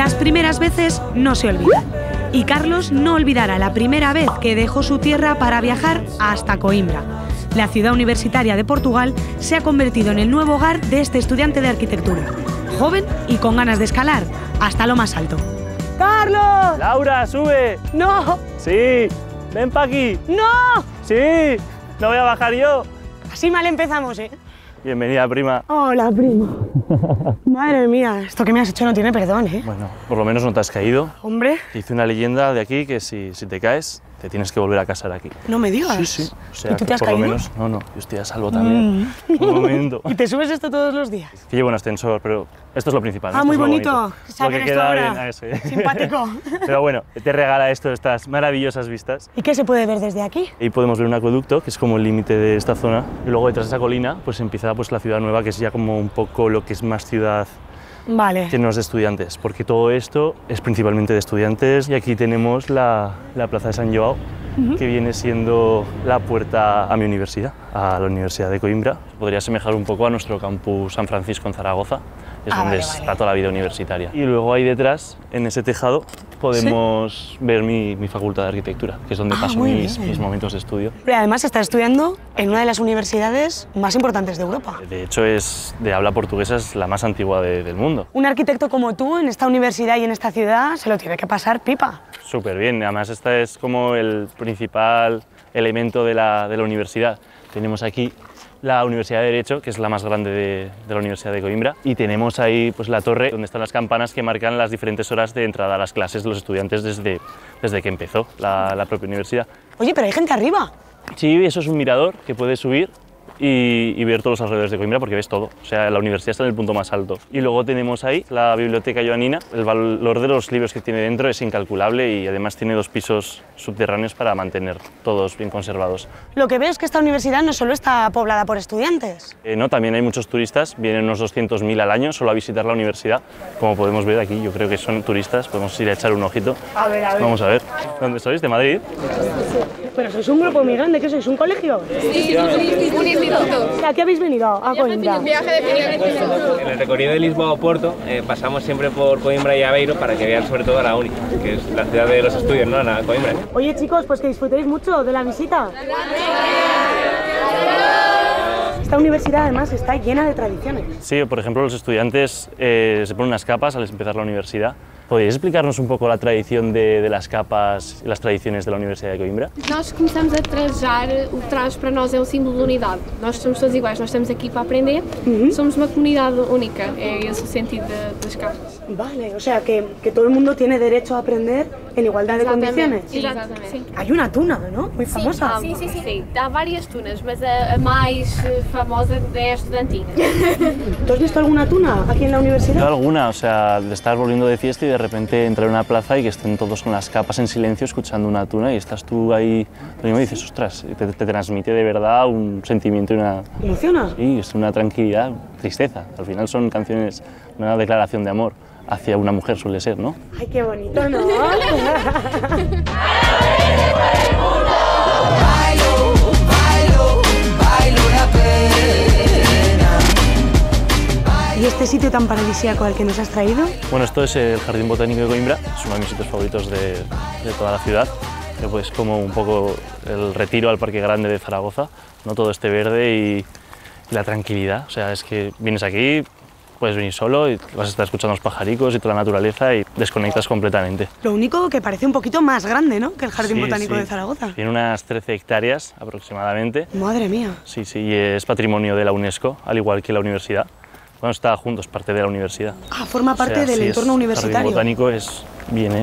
Las primeras veces no se olvidan. Y Carlos no olvidará la primera vez que dejó su tierra para viajar hasta Coimbra. La ciudad universitaria de Portugal se ha convertido en el nuevo hogar de este estudiante de arquitectura. Joven y con ganas de escalar hasta lo más alto. ¡Carlos! ¡Laura, sube! ¡No! ¡Sí! ¡Ven pa' aquí! ¡No! ¡Sí! ¡No voy a bajar yo! Así mal empezamos, ¿eh? Bienvenida, prima. Hola, primo. Madre mía, esto que me has hecho no tiene perdón, ¿eh? Bueno, por lo menos no te has caído. Hombre. Hice una leyenda de aquí que si te caes, te tienes que volver a casar aquí. No me digas. Sí, sí. O sea, ¿Y tú te has por caído? lo menos, no, yo estoy a salvo también. Un momento. ¿Y te subes esto todos los días? Que llevo un ascensor, pero esto es lo principal. Ah, Esto muy es lo bonito. Lo que queda bien a eso. Simpático. Pero bueno, te regala esto, estas maravillosas vistas. ¿Y qué se puede ver desde aquí? Ahí podemos ver un acueducto, que es como el límite de esta zona. Y luego detrás de esa colina, pues empieza pues, la ciudad nueva, que es ya como un poco lo que es más ciudad. Vale. Que no es de estudiantes, porque todo esto es principalmente de estudiantes. Y aquí tenemos la Plaza de San Joao, que viene siendo la puerta a mi universidad, a la Universidad de Coimbra. Podría asemejar un poco a nuestro campus San Francisco en Zaragoza, es donde está toda la vida universitaria. Y luego ahí detrás, en ese tejado, podemos ver mi facultad de arquitectura, que es donde paso mis momentos de estudio. Pero además estás estudiando en una de las universidades más importantes de Europa. De hecho, es de habla portuguesa, es la más antigua del mundo. Un arquitecto como tú en esta universidad y en esta ciudad se lo tiene que pasar pipa. Súper bien, además esta es como el principal elemento de la universidad. Tenemos aquí la Universidad de Derecho, que es la más grande de la Universidad de Coimbra, y tenemos ahí pues, la torre donde están las campanas que marcan las diferentes horas de entrada a las clases de los estudiantes desde que empezó la propia universidad. Oye, pero hay gente arriba. Sí, eso es un mirador que puedes subir y ver todos los alrededores de Coimbra porque ves todo. O sea, la universidad está en el punto más alto. Y luego tenemos ahí la Biblioteca Joanina. El valor de los libros que tiene dentro es incalculable y además tiene 2 pisos subterráneos para mantener todos bien conservados. Lo que veo es que esta universidad no solo está poblada por estudiantes. No, también hay muchos turistas, vienen unos 200.000 al año solo a visitar la universidad. Como podemos ver aquí, yo creo que son turistas, podemos ir a echar un ojito. A ver. Vamos a ver. ¿Dónde sois? ¿De Madrid? Pero sois un grupo muy grande, ¿qué sois? ¿Un colegio? Sí, un instituto. ¿A qué habéis venido? A Coimbra. Viaje de fin. En el recorrido de Lisboa a Oporto pasamos siempre por Coimbra y Aveiro para que vean sobre todo la uni, que es la ciudad de los estudios, ¿no? La Coimbra. Oye chicos, pues que disfrutéis mucho de la visita. Esta universidad además está llena de tradiciones. Sí, por ejemplo, los estudiantes se ponen unas capas al empezar la universidad. ¿Podríais explicarnos un poco la tradición de las capas y las tradiciones de la Universidad de Coimbra? Nós começamos a trajar, o traje para nós é um símbolo de unidade. Nós somos todos iguais, nós estamos aqui para aprender, somos uma comunidade única, é esse o sentido das capas. Vale, o sea que todo el mundo tiene derecho a aprender en igualdad de condiciones. Exatamente. Sim. Hay una tuna, ¿no? Muy famosa. Sim. Há várias tunas, mas a mais famosa é a estudantina. ¿Tú has visto alguna tuna aquí en la Yo universidad? alguna, o sea, de estar volviendo de fiesta y de repente entrar en una plaza y que estén todos con las capas en silencio escuchando una tuna y estás tú ahí y me dices, ostras, te transmite de verdad un sentimiento y una... ¿Emociona? Sí, es una tranquilidad, tristeza. Al final son canciones, una declaración de amor hacia una mujer suele ser, ¿no? Ay, qué bonito, ¿no? ¿Y este sitio tan paradisíaco al que nos has traído? Bueno, esto es el Jardín Botánico de Coimbra, es uno de mis sitios favoritos de toda la ciudad. Pues como un poco el retiro al Parque Grande de Zaragoza, ¿no? Todo este verde y la tranquilidad. O sea, es que vienes aquí, puedes venir solo y vas a estar escuchando los pajaricos y toda la naturaleza y desconectas completamente. Lo único que parece un poquito más grande, ¿no? Que el Jardín Sí, Botánico sí. de Zaragoza. Tiene unas 13 hectáreas aproximadamente. Madre mía. Sí, y es patrimonio de la UNESCO, al igual que la universidad. Bueno, está junto, es parte de la universidad. Ah, forma parte del sí, entorno El universitario. Jardín Botánico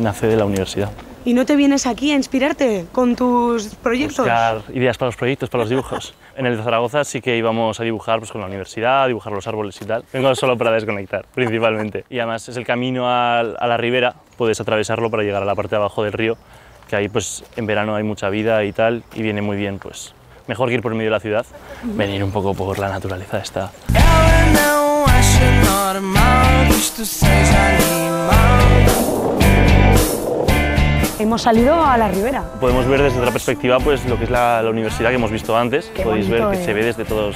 nace de la universidad. ¿Y no te vienes aquí a inspirarte con tus proyectos? Buscar ideas para los proyectos, para los dibujos. En el de Zaragoza sí que íbamos a dibujar pues, con la universidad, a dibujar los árboles y tal. Vengo solo para desconectar, principalmente. Y además es el camino a la ribera, puedes atravesarlo para llegar a la parte de abajo del río, que ahí pues en verano hay mucha vida y tal, y viene muy bien, pues mejor que ir por medio de la ciudad, venir un poco por la naturaleza esta. Hemos salido a la ribera. Podemos ver desde otra perspectiva pues, lo que es la universidad que hemos visto antes. Qué Podéis bonito, ver que se ve desde todos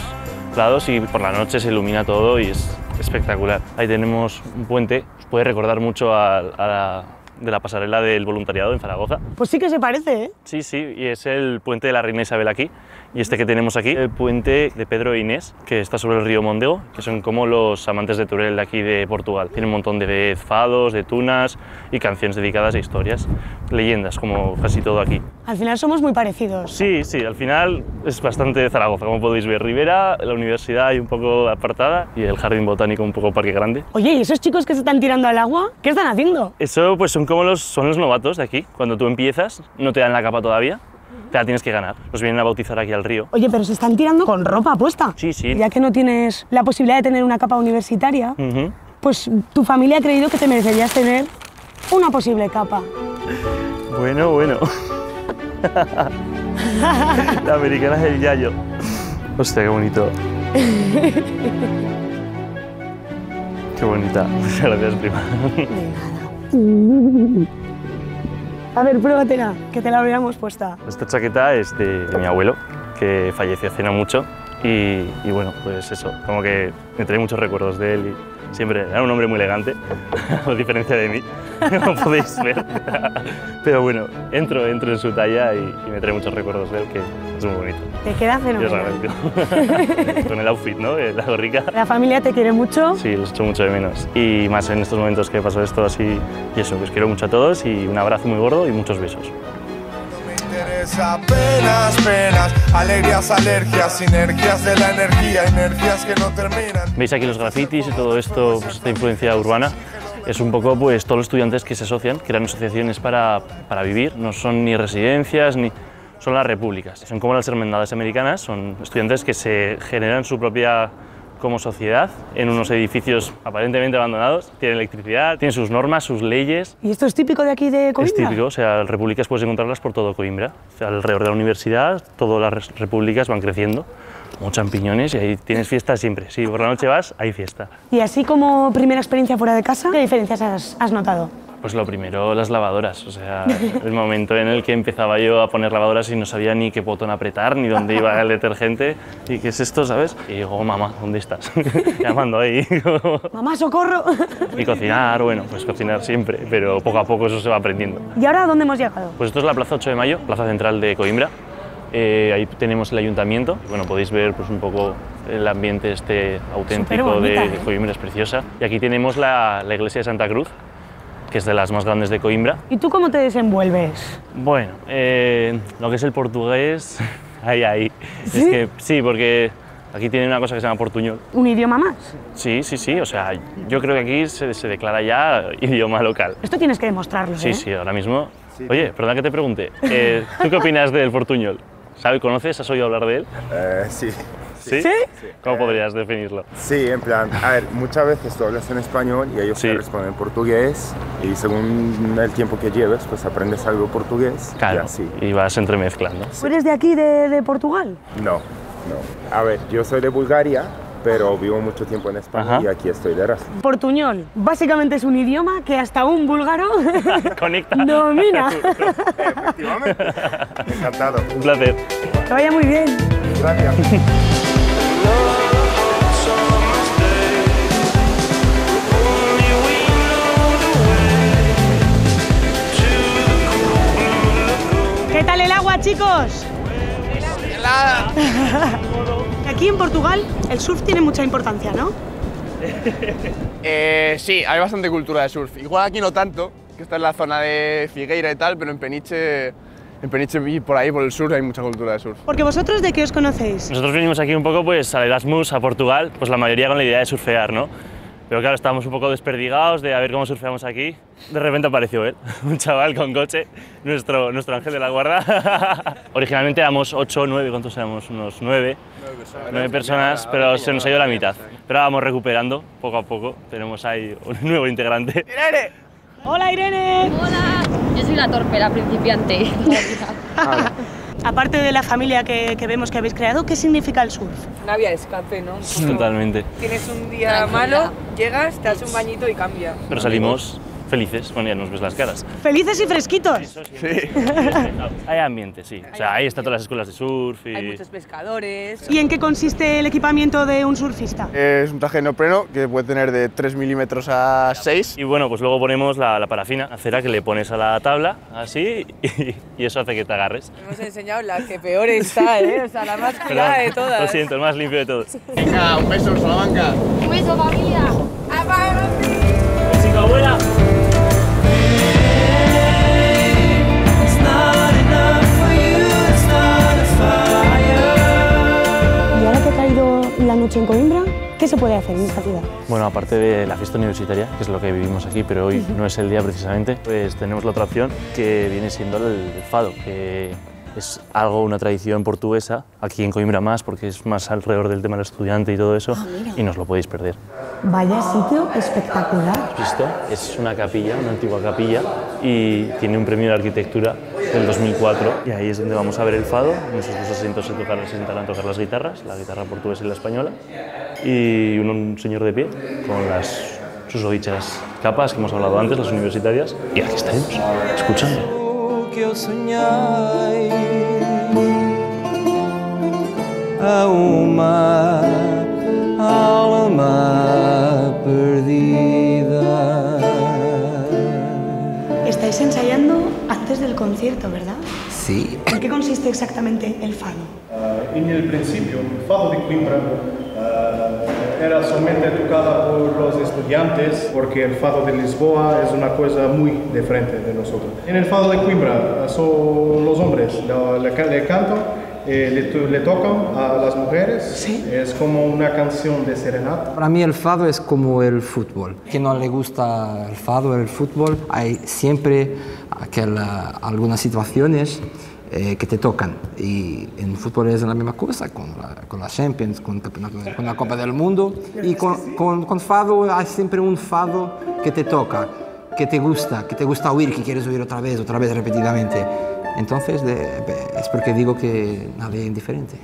lados y por la noche se ilumina todo y es espectacular. Ahí tenemos un puente, os puede recordar mucho de la pasarela del voluntariado en Zaragoza. Pues sí que se parece, ¿eh? Sí, sí, y es el puente de la Reina Isabel aquí. Y este que tenemos aquí, el puente de Pedro e Inés, que está sobre el río Mondego, que son como los amantes de Teruel de aquí de Portugal. Tiene un montón de fados, de tunas y canciones dedicadas a historias, leyendas, como casi todo aquí. Al final somos muy parecidos. Sí, sí, al final es bastante de Zaragoza, como podéis ver. Ribera, la universidad ahí un poco apartada y el jardín botánico un poco parque grande. Oye, ¿y esos chicos que se están tirando al agua? ¿Qué están haciendo? Eso pues son como son los novatos de aquí. Cuando tú empiezas, no te dan la capa todavía, te la tienes que ganar. Los vienen a bautizar aquí al río. Oye, pero se están tirando con ropa puesta. Sí, sí. Ya que no tienes la posibilidad de tener una capa universitaria, pues tu familia ha creído que te merecerías tener una posible capa. Bueno, bueno. La americana es el yayo. Hostia, qué bonito. Qué bonita. Muchas gracias, prima. A ver, pruébatela, que te la habríamos puesta. Esta chaqueta es de mi abuelo, que falleció hace no mucho. Y bueno, pues eso, como que me trae muchos recuerdos de él. Y siempre era un hombre muy elegante, a diferencia de mí, como podéis ver. Pero bueno, entro en su talla y me trae muchos recuerdos de él, que es muy bonito. Te queda fenomenal. Yo os agradezco. Con el outfit, ¿no? La gorrica. ¿La familia te quiere mucho? Sí, los echo mucho de menos. Y más en estos momentos que pasó esto así. Y eso, os quiero mucho a todos y un abrazo muy gordo y muchos besos. Penas, alegrías, alergias, sinergias de la energía, energías que no terminan. Veis aquí los grafitis y todo esto, pues esta influencia urbana. Es un poco pues todos los estudiantes que se asocian, crean asociaciones para vivir, no son ni residencias ni son las repúblicas. Son como las hermandades americanas, son estudiantes que se generan su propia como sociedad en unos edificios aparentemente abandonados, tienen electricidad, tienen sus normas, sus leyes. ¿Y esto es típico de aquí de Coimbra? Es típico, o sea, las repúblicas puedes encontrarlas por todo Coimbra. O sea, alrededor de la universidad, todas las repúblicas van creciendo, como champiñones, y ahí tienes fiesta siempre. Si por la noche vas, hay fiesta. Y así como primera experiencia fuera de casa, ¿qué diferencias has notado? Pues lo primero, las lavadoras, o sea, el momento en el que empezaba yo a poner lavadoras y no sabía ni qué botón apretar, ni dónde iba el detergente, y qué es esto, ¿sabes? Y digo, mamá, ¿dónde estás? Llamando ahí. Mamá, socorro. Y cocinar, bueno, pues cocinar siempre, pero poco a poco eso se va aprendiendo. ¿Y ahora dónde hemos llegado? Pues esto es la Plaza 8 de Mayo, plaza central de Coimbra. Ahí tenemos el ayuntamiento, bueno, podéis ver pues, un poco el ambiente este auténtico de Coimbra, es preciosa. Y aquí tenemos la iglesia de Santa Cruz, que es de las más grandes de Coimbra. ¿Y tú cómo te desenvuelves? Bueno, lo que es el portugués, ahí. ¿Sí? Es que sí, porque aquí tiene una cosa que se llama portuñol. ¿Un idioma más? Sí, o sea, yo creo que aquí se declara ya idioma local. Esto tienes que demostrarlo, Sí, ¿eh? sí, ahora mismo. Oye, perdona que te pregunte, ¿tú qué opinas del portuñol? ¿Sabes, conoces, has oído hablar de él? Sí. ¿Sí? ¿Sí? ¿Cómo podrías definirlo? Sí, en plan, a ver, muchas veces tú hablas en español y ellos te responden en portugués y según el tiempo que lleves, pues aprendes algo portugués Claro, y así. y vas entremezclando. ¿Tú eres de aquí, de Portugal? No. A ver, yo soy de Bulgaria, pero vivo mucho tiempo en España. Ajá. Y aquí estoy de Erasmus. Portuñol, básicamente es un idioma que hasta un búlgaro Conecta. domina. Efectivamente. Encantado. Un placer. Que vaya muy bien. Gracias. ¿Qué tal el agua, chicos? Aquí en Portugal el surf tiene mucha importancia, ¿no? Sí, hay bastante cultura de surf. Igual aquí no tanto, que está en la zona de Figueira y tal, pero en Peniche y por ahí, por el sur, hay mucha cultura de surf. Porque vosotros, ¿de qué os conocéis? Nosotros venimos aquí un poco pues al Erasmus, a Portugal, pues la mayoría con la idea de surfear, ¿no? Pero claro, estábamos un poco desperdigados de a ver cómo surfeamos aquí. De repente apareció él, un chaval con coche, nuestro ángel de la guarda. Originalmente éramos 8 o 9, ¿cuántos éramos? Unos 9 personas, pero se nos ha ido la mitad. Pero vamos recuperando poco a poco, tenemos ahí un nuevo integrante. ¡Irene! ¡Hola, Irene! Hola, yo soy la torpe, la principiante. Aparte de la familia que vemos que habéis creado, ¿qué significa el surf? Una vía de escape, ¿no? Totalmente. Tienes un día Tranquila. malo, llegas, te das un bañito y cambia. Pero salimos felices, bueno, ya nos ves las caras. ¡Felices y fresquitos! Sí. Hay ambiente, sí. O sea, ahí están todas las escuelas de surf y... Hay muchos pescadores. ¿Y en qué consiste el equipamiento de un surfista? Es un traje de neopreno que puede tener de 3 milímetros a 6. Y bueno, pues luego ponemos la parafina, la cera que le pones a la tabla, así, y eso hace que te agarres. Hemos enseñado la que peor está, ¿eh? O sea, la más cuidada de todas. Lo siento, el más limpio de todos. Venga, un beso, Salamanca. Un beso, familia. ¡Chica abuela! Y ahora que ha caído la noche en Coimbra, ¿qué se puede hacer en esta ciudad? Bueno, aparte de la fiesta universitaria, que es lo que vivimos aquí, pero hoy no es el día precisamente, pues tenemos la otra opción que viene siendo el fado, que es algo, una tradición portuguesa, aquí en Coimbra más, porque es más alrededor del tema del estudiante y todo eso, y no os lo podéis perder. Vaya sitio espectacular. ¿Visto? Es una capilla, una antigua capilla, y tiene un premio de arquitectura del 2004, y ahí es donde vamos a ver el fado. En esos dos asientos se sentarán a tocar las guitarras, la guitarra portuguesa y la española, y un señor de pie con sus dichas capas que hemos hablado antes, las universitarias, y aquí estaremos, escuchando. Que eu sonhei a uma alma perdida. Estáis ensayando antes del concierto, ¿verdad? Sí. ¿En qué consiste exactamente el fado? En el principio, el fado de Coimbra era solamente tocada por los estudiantes, porque el fado de Lisboa es una cosa muy diferente de nosotros. En el fado de Coimbra son los hombres, le cantan, le tocan a las mujeres. ¿Sí? Es como una canción de serenata. Para mí el fado es como el fútbol. Quien no le gusta el fado, el fútbol, hay siempre algunas situaciones que te tocan, y en fútbol es la misma cosa, con la Champions, con la Copa del Mundo, y con fado hay siempre un fado que te toca, que te gusta oír, que quieres oír otra vez repetidamente. Entonces es porque digo que nada es indiferente.